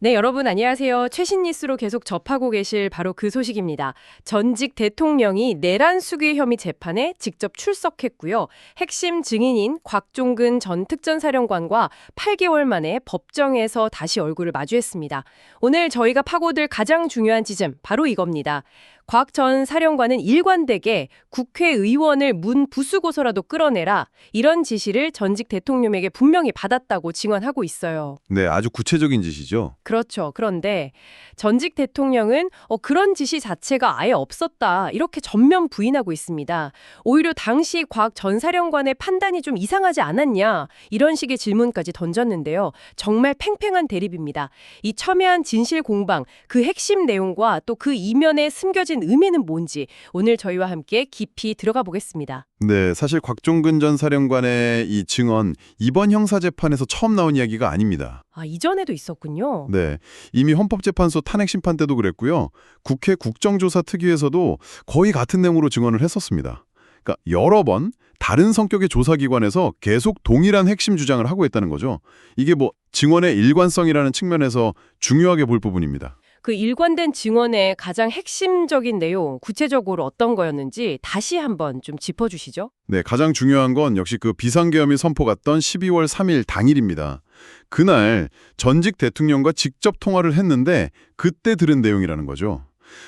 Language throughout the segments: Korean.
네, 여러분 안녕하세요. 최신 뉴스로 계속 접하고 계실 바로 그 소식입니다. 전직 대통령이 내란 수괴 혐의 재판에 직접 출석했고요. 핵심 증인인 곽종근 전 특전사령관과 8개월 만에 법정에서 다시 얼굴을 마주했습니다. 오늘 저희가 파고들 가장 중요한 지점 바로 이겁니다. 곽 전 사령관은 일관되게 국회의원을 문 부수고서라도 끌어내라 이런 지시를 전직 대통령에게 분명히 받았다고 증언하고 있어요. 네, 아주 구체적인 짓이죠. 그렇죠. 그런데 전직 대통령은 그런 지시 자체가 아예 없었다 이렇게 전면 부인하고 있습니다. 오히려 당시 곽 전 사령관의 판단이 좀 이상하지 않았냐 이런 식의 질문까지 던졌는데요. 정말 팽팽한 대립입니다. 이 첨예한 진실 공방, 그 핵심 내용과 또 그 이면에 숨겨진 의미는 뭔지 오늘 저희와 함께 깊이 들어가 보겠습니다. 네, 사실 곽종근 전 사령관의 이 증언, 이번 형사재판에서 처음 나온 이야기가 아닙니다. 아, 이전에도 있었군요. 네, 이미 헌법재판소 탄핵심판 때도 그랬고요. 국회 국정조사특위에서도 거의 같은 내용으로 증언을 했었습니다. 그러니까 여러 번 다른 성격의 조사기관에서 계속 동일한 핵심 주장을 하고 있다는 거죠. 이게 증언의 일관성이라는 측면에서 중요하게 볼 부분입니다. 그 일관된 증언의 가장 핵심적인 내용, 구체적으로 어떤 거였는지 다시 한번 좀 짚어주시죠. 네, 가장 중요한 건 역시 그 비상계엄이 선포갔던 12월 3일 당일입니다. 그날 전직 대통령과 직접 통화를 했는데 그때 들은 내용이라는 거죠.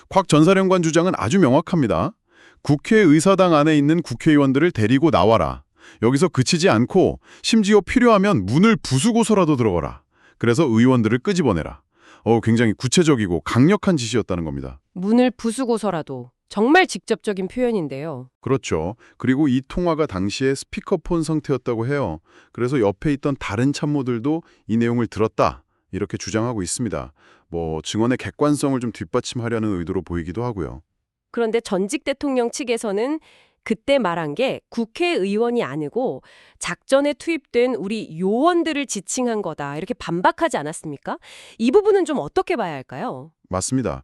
곽 전 사령관 주장은 아주 명확합니다. 국회의사당 안에 있는 국회의원들을 데리고 나와라. 여기서 그치지 않고 심지어 필요하면 문을 부수고서라도 들어가라. 그래서 의원들을 끄집어내라. 굉장히 구체적이고 강력한 지시였다는 겁니다. 문을 부수고서라도 정말 직접적인 표현인데요. 그렇죠. 그리고 이 통화가 당시에 스피커폰 상태였다고 해요. 그래서 옆에 있던 다른 참모들도 이 내용을 들었다. 이렇게 주장하고 있습니다. 증언의 객관성을 좀 뒷받침하려는 의도로 보이기도 하고요. 그런데 전직 대통령 측에서는 그때 말한 게 국회의원이 아니고 작전에 투입된 우리 요원들을 지칭한 거다. 이렇게 반박하지 않았습니까? 이 부분은 좀 어떻게 봐야 할까요? 맞습니다.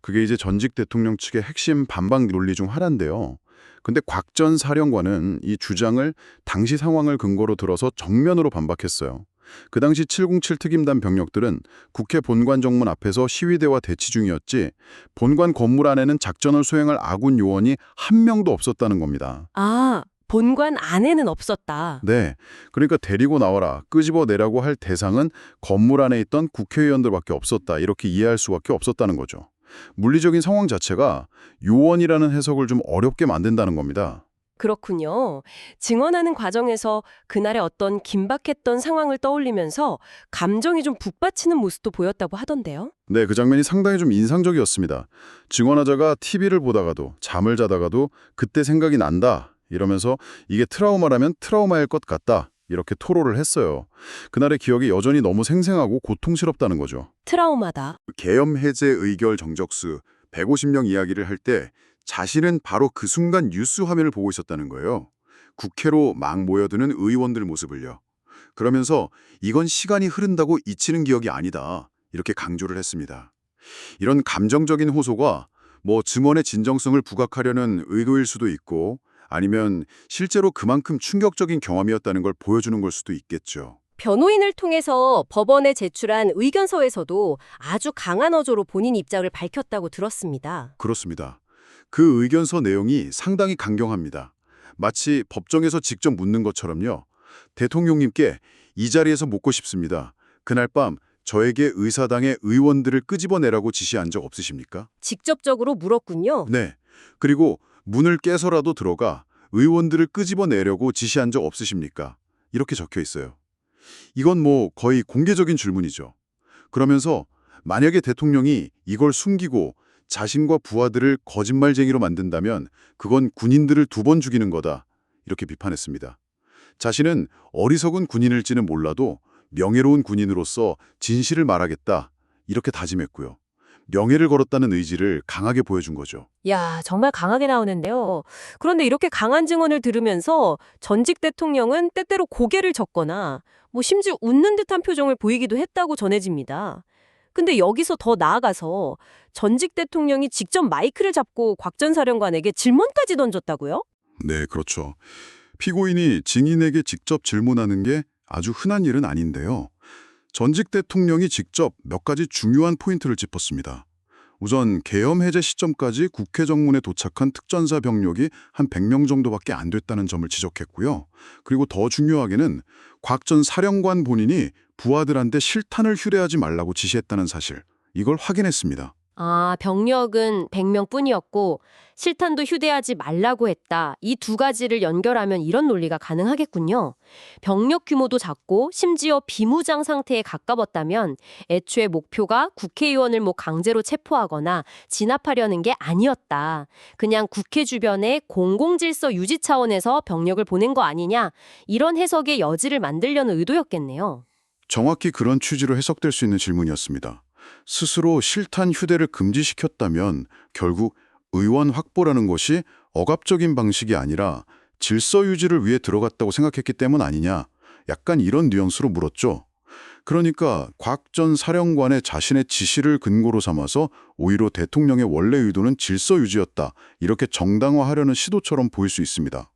그게 이제 전직 대통령 측의 핵심 반박 논리 중 하나인데요. 근데 곽 전 사령관은 이 주장을 당시 상황을 근거로 들어서 정면으로 반박했어요. 그 당시 707 특임단 병력들은 국회 본관 정문 앞에서 시위대와 대치 중이었지 본관 건물 안에는 작전을 수행할 아군 요원이 한 명도 없었다는 겁니다. 아, 본관 안에는 없었다. 네, 그러니까 데리고 나와라, 끄집어내라고 할 대상은 건물 안에 있던 국회의원들밖에 없었다 이렇게 이해할 수밖에 없었다는 거죠. 물리적인 상황 자체가 요원이라는 해석을 좀 어렵게 만든다는 겁니다. 그렇군요. 증언하는 과정에서 그날의 어떤 긴박했던 상황을 떠올리면서 감정이 좀 북받치는 모습도 보였다고 하던데요. 네, 그 장면이 상당히 좀 인상적이었습니다. 증언하자가 TV를 보다가도 잠을 자다가도 그때 생각이 난다 이러면서 이게 트라우마라면 트라우마일 것 같다 이렇게 토로를 했어요. 그날의 기억이 여전히 너무 생생하고 고통스럽다는 거죠. 트라우마다. 계엄 해제 의결 정적수 150명 이야기를 할 때 자신은 바로 그 순간 뉴스 화면을 보고 있었다는 거예요. 국회로 막 모여드는 의원들 모습을요. 그러면서 이건 시간이 흐른다고 잊히는 기억이 아니다. 이렇게 강조를 했습니다. 이런 감정적인 호소가 증언의 진정성을 부각하려는 의도일 수도 있고 아니면 실제로 그만큼 충격적인 경험이었다는 걸 보여주는 걸 수도 있겠죠. 변호인을 통해서 법원에 제출한 의견서에서도 아주 강한 어조로 본인 입장을 밝혔다고 들었습니다. 그렇습니다. 그 의견서 내용이 상당히 강경합니다. 마치 법정에서 직접 묻는 것처럼요. 대통령님께 이 자리에서 묻고 싶습니다. 그날 밤 저에게 의사당의 의원들을 끄집어내라고 지시한 적 없으십니까? 직접적으로 물었군요. 네. 그리고 문을 깨서라도 들어가 의원들을 끄집어내려고 지시한 적 없으십니까? 이렇게 적혀 있어요. 이건 거의 공개적인 질문이죠. 그러면서 만약에 대통령이 이걸 숨기고 자신과 부하들을 거짓말쟁이로 만든다면 그건 군인들을 2번 죽이는 거다. 이렇게 비판했습니다. 자신은 어리석은 군인일지는 몰라도 명예로운 군인으로서 진실을 말하겠다. 이렇게 다짐했고요. 명예를 걸었다는 의지를 강하게 보여준 거죠. 야, 정말 강하게 나오는데요. 그런데 이렇게 강한 증언을 들으면서 전직 대통령은 때때로 고개를 젓거나 심지어 웃는 듯한 표정을 보이기도 했다고 전해집니다. 근데 여기서 더 나아가서 전직 대통령이 직접 마이크를 잡고 곽 전 사령관에게 질문까지 던졌다고요? 네, 그렇죠. 피고인이 증인에게 직접 질문하는 게 아주 흔한 일은 아닌데요. 전직 대통령이 직접 몇 가지 중요한 포인트를 짚었습니다. 우선 계엄 해제 시점까지 국회 정문에 도착한 특전사 병력이 한 100명 정도밖에 안 됐다는 점을 지적했고요. 그리고 더 중요하게는 곽 전 사령관 본인이 부하들한테 실탄을 휴대하지 말라고 지시했다는 사실, 이걸 확인했습니다. 아, 병력은 100명뿐이었고 실탄도 휴대하지 말라고 했다. 이 두 가지를 연결하면 이런 논리가 가능하겠군요. 병력 규모도 작고 심지어 비무장 상태에 가까웠다면 애초에 목표가 국회의원을 강제로 체포하거나 진압하려는 게 아니었다. 그냥 국회 주변에 공공질서 유지 차원에서 병력을 보낸 거 아니냐. 이런 해석의 여지를 만들려는 의도였겠네요. 정확히 그런 취지로 해석될 수 있는 질문이었습니다. 스스로 실탄 휴대를 금지시켰다면 결국 의원 확보라는 것이 억압적인 방식이 아니라 질서 유지를 위해 들어갔다고 생각했기 때문 아니냐, 약간 이런 뉘앙스로 물었죠. 그러니까 곽 전 사령관의 자신의 지시를 근거로 삼아서 오히려 대통령의 원래 의도는 질서 유지였다, 이렇게 정당화하려는 시도처럼 보일 수 있습니다.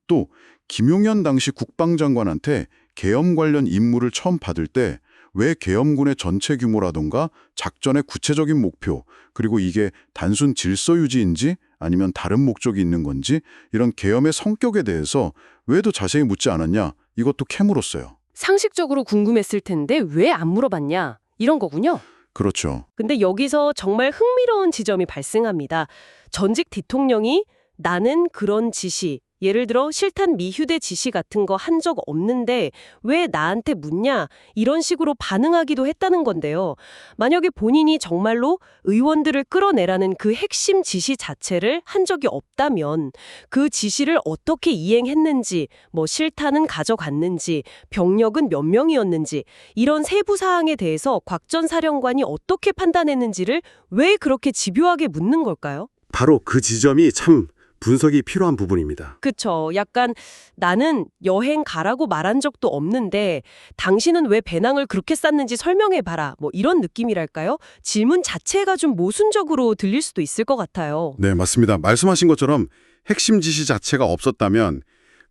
또 김용현 당시 국방장관한테 계엄 관련 임무를 처음 받을 때 왜 계엄군의 전체 규모라던가 작전의 구체적인 목표, 그리고 이게 단순 질서 유지인지 아니면 다른 목적이 있는 건지, 이런 계엄의 성격에 대해서 왜 더 자세히 묻지 않았냐, 이것도 캐물었어요. 상식적으로 궁금했을 텐데 왜 안 물어봤냐? 이런 거군요. 그렇죠. 근데 여기서 정말 흥미로운 지점이 발생합니다. 전직 대통령이 나는 그런 지시, 예를 들어 실탄 미휴대 지시 같은 거 한 적 없는데 왜 나한테 묻냐, 이런 식으로 반응하기도 했다는 건데요. 만약에 본인이 정말로 의원들을 끌어내라는 그 핵심 지시 자체를 한 적이 없다면 그 지시를 어떻게 이행했는지, 실탄은 가져갔는지, 병력은 몇 명이었는지, 이런 세부 사항에 대해서 곽 전 사령관이 어떻게 판단했는지를 왜 그렇게 집요하게 묻는 걸까요? 바로 그 지점이 참 분석이 필요한 부분입니다. 그쵸. 약간 나는 여행 가라고 말한 적도 없는데 당신은 왜 배낭을 그렇게 쌌는지 설명해봐라. 이런 느낌이랄까요? 질문 자체가 좀 모순적으로 들릴 수도 있을 것 같아요. 네, 맞습니다. 말씀하신 것처럼 핵심 지시 자체가 없었다면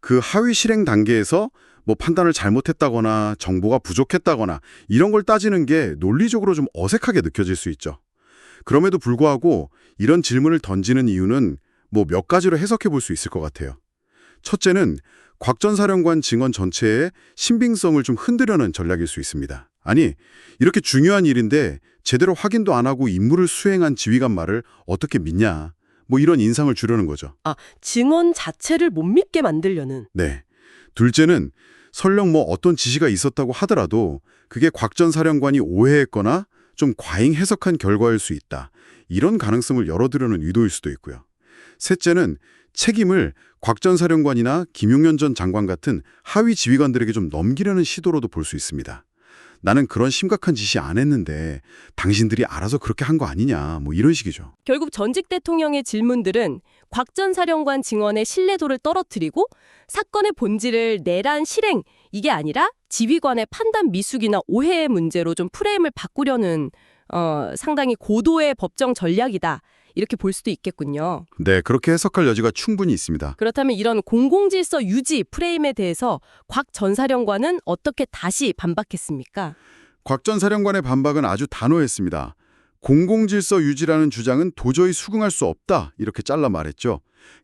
그 하위 실행 단계에서 판단을 잘못했다거나 정보가 부족했다거나 이런 걸 따지는 게 논리적으로 좀 어색하게 느껴질 수 있죠. 그럼에도 불구하고 이런 질문을 던지는 이유는 몇 가지로 해석해 볼 수 있을 것 같아요. 첫째는 곽 전 사령관 증언 전체의 신빙성을 좀 흔들려는 전략일 수 있습니다. 아니, 이렇게 중요한 일인데 제대로 확인도 안 하고 임무를 수행한 지휘관 말을 어떻게 믿냐, 이런 인상을 주려는 거죠. 증언 자체를 못 믿게 만들려는. 네. 둘째는 설령 어떤 지시가 있었다고 하더라도 그게 곽 전 사령관이 오해했거나 좀 과잉 해석한 결과일 수 있다, 이런 가능성을 열어두려는 의도일 수도 있고요. 셋째는 책임을 곽 전 사령관이나 김용현 전 장관 같은 하위 지휘관들에게 좀 넘기려는 시도로도 볼 수 있습니다. 나는 그런 심각한 지시 안 했는데 당신들이 알아서 그렇게 한 거 아니냐, 이런 식이죠. 결국 전직 대통령의 질문들은 곽 전 사령관 증언의 신뢰도를 떨어뜨리고 사건의 본질을 내란 실행, 이게 아니라 지휘관의 판단 미숙이나 오해의 문제로 좀 프레임을 바꾸려는 상당히 고도의 법정 전략이다, 이렇게 볼 수도 있겠군요. 네, 그렇게 해석할 여지가 충분히 있습니다. 그렇다면 이런 공공질서 유지 프레임에 대해서 곽 전 사령관은 어떻게 다시 반박했습니까? 곽 전 사령관의 반박은 아주 단호했습니다. 공공질서 유지라는 주장은 도저히 수긍할 수 없다, 이렇게 잘라 말했죠.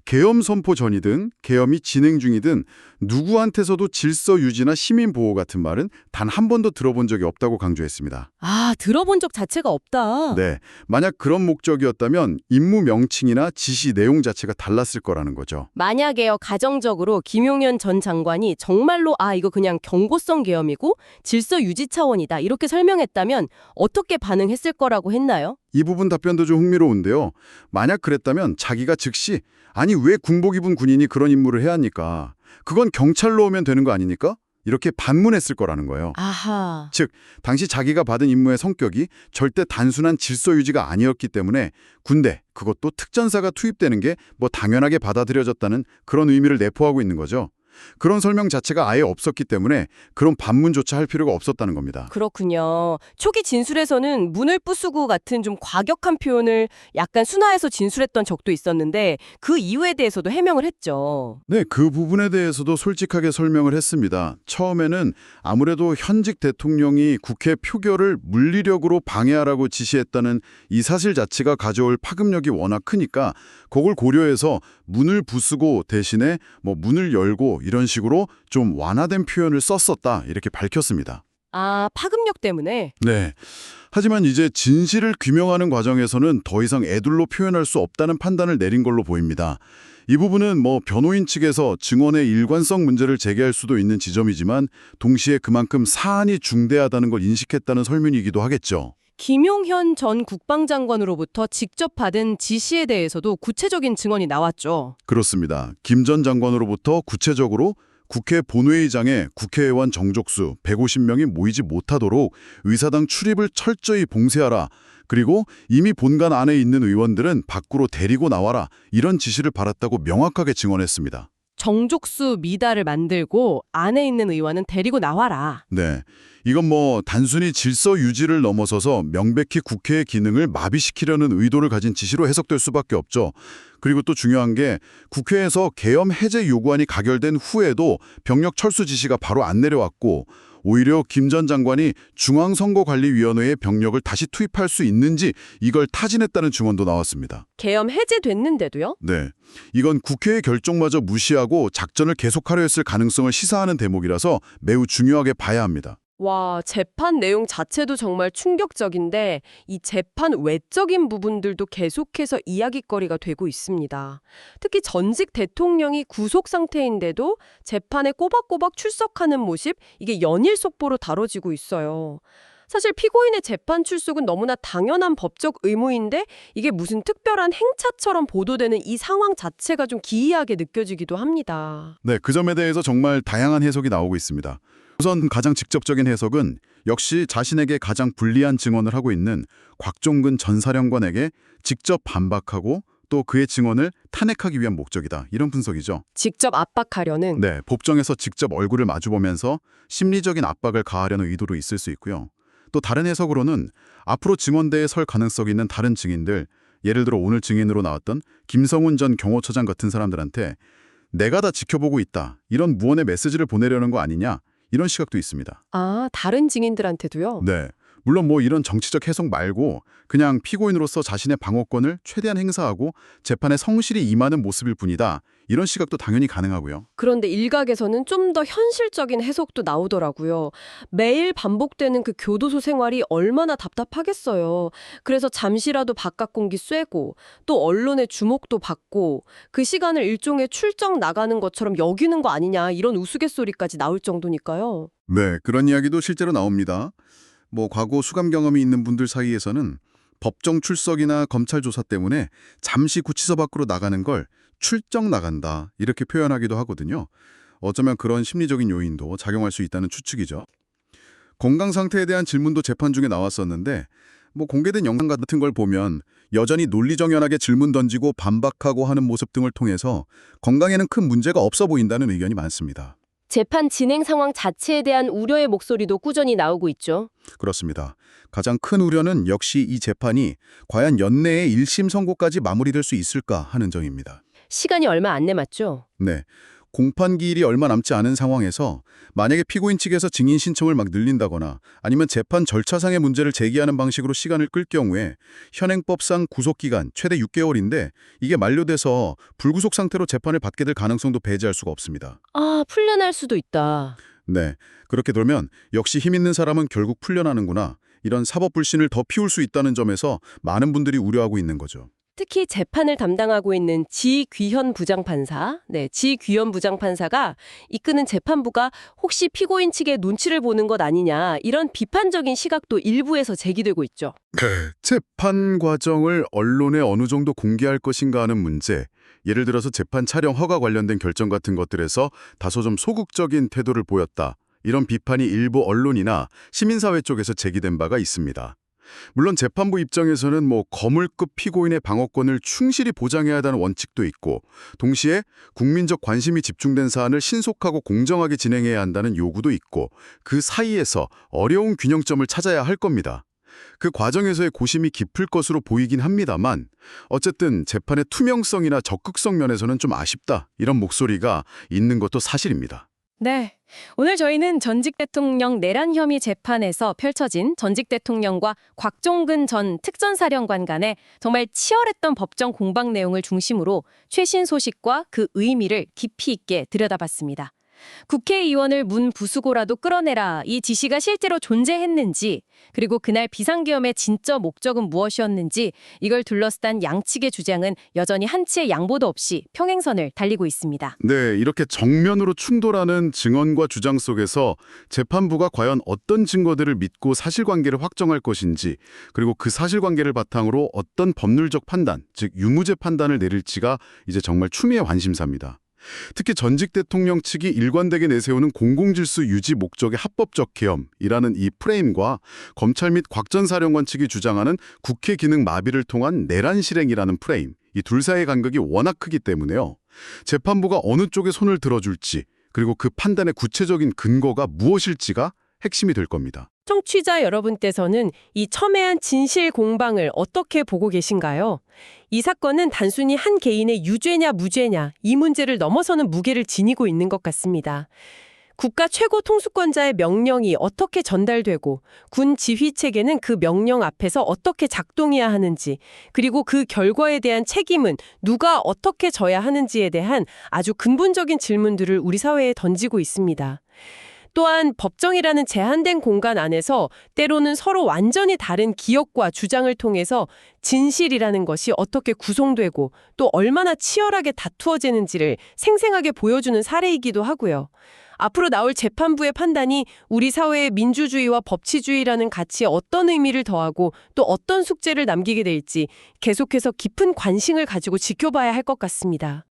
계엄 선포 전이든 계엄이 진행 중이든 누구한테서도 질서 유지나 시민 보호 같은 말은 단 한 번도 들어본 적이 없다고 강조했습니다. 들어본 적 자체가 없다. 네, 만약 그런 목적이었다면 임무 명칭이나 지시 내용 자체가 달랐을 거라는 거죠. 만약에요, 가정적으로 김용현 전 장관이 정말로 이거 그냥 경고성 계엄이고 질서 유지 차원이다, 이렇게 설명했다면 어떻게 반응했을 거라고 했나요? 이 부분 답변도 좀 흥미로운데요. 만약 그랬다면 자기가 즉시 아니 왜 군복 입은 군인이 그런 임무를 해야 합니까? 그건 경찰로 오면 되는 거 아닙니까? 이렇게 반문했을 거라는 거예요. 아하. 즉, 당시 자기가 받은 임무의 성격이 절대 단순한 질서 유지가 아니었기 때문에 군대, 그것도 특전사가 투입되는 게 당연하게 받아들여졌다는 그런 의미를 내포하고 있는 거죠. 그런 설명 자체가 아예 없었기 때문에 그런 반문조차 할 필요가 없었다는 겁니다. 그렇군요. 초기 진술에서는 문을 부수고 같은 좀 과격한 표현을 약간 순화해서 진술했던 적도 있었는데 그 이유에 대해서도 해명을 했죠. 네, 그 부분에 대해서도 솔직하게 설명을 했습니다. 처음에는 아무래도 현직 대통령이 국회 표결을 물리력으로 방해하라고 지시했다는 이 사실 자체가 가져올 파급력이 워낙 크니까 그걸 고려해서 문을 부수고 대신에 뭐 문을 열고 이런 식으로 좀 완화된 표현을 썼었다 이렇게 밝혔습니다. 아, 파급력 때문에? 네. 하지만 이제 진실을 규명하는 과정에서는 더 이상 애둘로 표현할 수 없다는 판단을 내린 걸로 보입니다. 이 부분은 뭐 변호인 측에서 증언의 일관성 문제를 제기할 수도 있는 지점이지만 동시에 그만큼 사안이 중대하다는 걸 인식했다는 설문이기도 하겠죠. 김용현 전 국방장관으로부터 직접 받은 지시에 대해서도 구체적인 증언이 나왔죠. 그렇습니다. 김 전 장관으로부터 구체적으로 국회 본회의장에 국회의원 정족수 150명이 모이지 못하도록 의사당 출입을 철저히 봉쇄하라. 그리고 이미 본관 안에 있는 의원들은 밖으로 데리고 나와라. 이런 지시를 받았다고 명확하게 증언했습니다. 정족수 미달을 만들고 안에 있는 의원은 데리고 나와라. 네. 이건 뭐 단순히 질서 유지를 넘어서서 명백히 국회의 기능을 마비시키려는 의도를 가진 지시로 해석될 수밖에 없죠. 그리고 또 중요한 게 국회에서 계엄 해제 요구안이 가결된 후에도 병력 철수 지시가 바로 안 내려왔고 오히려 김 전 장관이 중앙선거관리위원회에 병력을 다시 투입할 수 있는지 이걸 타진했다는 증언도 나왔습니다. 계엄 해제됐는데도요? 네. 이건 국회의 결정마저 무시하고 작전을 계속하려 했을 가능성을 시사하는 대목이라서 매우 중요하게 봐야 합니다. 와, 재판 내용 자체도 정말 충격적인데 이 재판 외적인 부분들도 계속해서 이야깃거리가 되고 있습니다. 특히 전직 대통령이 구속 상태인데도 재판에 꼬박꼬박 출석하는 모습, 이게 연일 속보로 다뤄지고 있어요. 사실 피고인의 재판 출석은 너무나 당연한 법적 의무인데 이게 무슨 특별한 행차처럼 보도되는 이 상황 자체가 좀 기이하게 느껴지기도 합니다. 네, 그 점에 대해서 정말 다양한 해석이 나오고 있습니다. 우선 가장 직접적인 해석은 역시 자신에게 가장 불리한 증언을 하고 있는 곽종근 전 사령관에게 직접 반박하고 또 그의 증언을 탄핵하기 위한 목적이다. 이런 분석이죠. 직접 압박하려는. 네, 법정에서 직접 얼굴을 마주보면서 심리적인 압박을 가하려는 의도도 있을 수 있고요. 또 다른 해석으로는 앞으로 증언대에 설 가능성이 있는 다른 증인들, 예를 들어 오늘 증인으로 나왔던 김성훈 전 경호처장 같은 사람들한테 내가 다 지켜보고 있다. 이런 무언의 메시지를 보내려는 거 아니냐. 이런 시각도 있습니다. 아, 다른 증인들한테도요? 네. 물론 뭐 이런 정치적 해석 말고 그냥 피고인으로서 자신의 방어권을 최대한 행사하고 재판에 성실히 임하는 모습일 뿐이다. 이런 시각도 당연히 가능하고요. 그런데 일각에서는 좀 더 현실적인 해석도 나오더라고요. 매일 반복되는 그 교도소 생활이 얼마나 답답하겠어요. 그래서 잠시라도 바깥 공기 쐬고 또 언론의 주목도 받고 그 시간을 일종의 출정 나가는 것처럼 여기는 거 아니냐 이런 우스갯소리까지 나올 정도니까요. 네, 그런 이야기도 실제로 나옵니다. 뭐 과거 수감 경험이 있는 분들 사이에서는 법정 출석이나 검찰 조사 때문에 잠시 구치소 밖으로 나가는 걸 출정 나간다 이렇게 표현하기도 하거든요. 어쩌면 그런 심리적인 요인도 작용할 수 있다는 추측이죠. 건강 상태에 대한 질문도 재판 중에 나왔었는데 뭐 공개된 영상 같은 걸 보면 여전히 논리정연하게 질문 던지고 반박하고 하는 모습 등을 통해서 건강에는 큰 문제가 없어 보인다는 의견이 많습니다. 재판 진행 상황 자체에 대한 우려의 목소리도 꾸준히 나오고 있죠. 그렇습니다. 가장 큰 우려는 역시 이 재판이 과연 연내에 1심 선고까지 마무리될 수 있을까 하는 점입니다. 시간이 얼마 안 남았죠. 네. 공판기일이 얼마 남지 않은 상황에서 만약에 피고인 측에서 증인 신청을 막 늘린다거나 아니면 재판 절차상의 문제를 제기하는 방식으로 시간을 끌 경우에 현행법상 구속기간 최대 6개월인데 이게 만료돼서 불구속 상태로 재판을 받게 될 가능성도 배제할 수가 없습니다. 아, 풀려날 수도 있다. 네. 그렇게 되면 역시 힘 있는 사람은 결국 풀려나는구나. 이런 사법 불신을 더 피울 수 있다는 점에서 많은 분들이 우려하고 있는 거죠. 특히 재판을 담당하고 있는 지귀현 부장판사, 지귀현 부장판사가 이끄는 재판부가 혹시 피고인 측의 눈치를 보는 것 아니냐 이런 비판적인 시각도 일부에서 제기되고 있죠. 재판 과정을 언론에 어느 정도 공개할 것인가 하는 문제, 예를 들어서 재판 촬영 허가 관련된 결정 같은 것들에서 다소 좀 소극적인 태도를 보였다. 이런 비판이 일부 언론이나 시민사회 쪽에서 제기된 바가 있습니다. 물론 재판부 입장에서는 거물급 피고인의 방어권을 충실히 보장해야 한다는 원칙도 있고 동시에 국민적 관심이 집중된 사안을 신속하고 공정하게 진행해야 한다는 요구도 있고 그 사이에서 어려운 균형점을 찾아야 할 겁니다. 그 과정에서의 고심이 깊을 것으로 보이긴 합니다만 어쨌든 재판의 투명성이나 적극성 면에서는 좀 아쉽다 이런 목소리가 있는 것도 사실입니다. 네. 오늘 저희는 전직 대통령 내란 혐의 재판에서 펼쳐진 전직 대통령과 곽종근 전 특전사령관 간의 정말 치열했던 법정 공방 내용을 중심으로 최신 소식과 그 의미를 깊이 있게 들여다봤습니다. 국회의원을 문 부수고라도 끌어내라 이 지시가 실제로 존재했는지 그리고 그날 비상계엄의 진짜 목적은 무엇이었는지 이걸 둘러싼 양측의 주장은 여전히 한치의 양보도 없이 평행선을 달리고 있습니다. 네, 이렇게 정면으로 충돌하는 증언과 주장 속에서 재판부가 과연 어떤 증거들을 믿고 사실관계를 확정할 것인지 그리고 그 사실관계를 바탕으로 어떤 법률적 판단, 즉 유무죄 판단을 내릴지가 이제 정말 추미애 관심사입니다. 특히 전직 대통령 측이 일관되게 내세우는 공공질서 유지 목적의 합법적 계엄이라는 이 프레임과 검찰 및 곽 전 사령관 측이 주장하는 국회 기능 마비를 통한 내란 실행이라는 프레임, 이 둘 사이의 간극이 워낙 크기 때문에요. 재판부가 어느 쪽에 손을 들어줄지 그리고 그 판단의 구체적인 근거가 무엇일지가 핵심이 될 겁니다. 청취자 여러분께서는 이 첨예한 진실 공방을 어떻게 보고 계신가요? 이 사건은 단순히 한 개인의 유죄냐 무죄냐 이 문제를 넘어서는 무게를 지니고 있는 것 같습니다. 국가 최고 통수권자의 명령이 어떻게 전달되고 군 지휘체계는 그 명령 앞에서 어떻게 작동해야 하는지 그리고 그 결과에 대한 책임은 누가 어떻게 져야 하는지에 대한 아주 근본적인 질문들을 우리 사회에 던지고 있습니다. 또한 법정이라는 제한된 공간 안에서 때로는 서로 완전히 다른 기억과 주장을 통해서 진실이라는 것이 어떻게 구성되고 또 얼마나 치열하게 다투어지는지를 생생하게 보여주는 사례이기도 하고요. 앞으로 나올 재판부의 판단이 우리 사회의 민주주의와 법치주의라는 가치에 어떤 의미를 더하고 또 어떤 숙제를 남기게 될지 계속해서 깊은 관심을 가지고 지켜봐야 할 것 같습니다.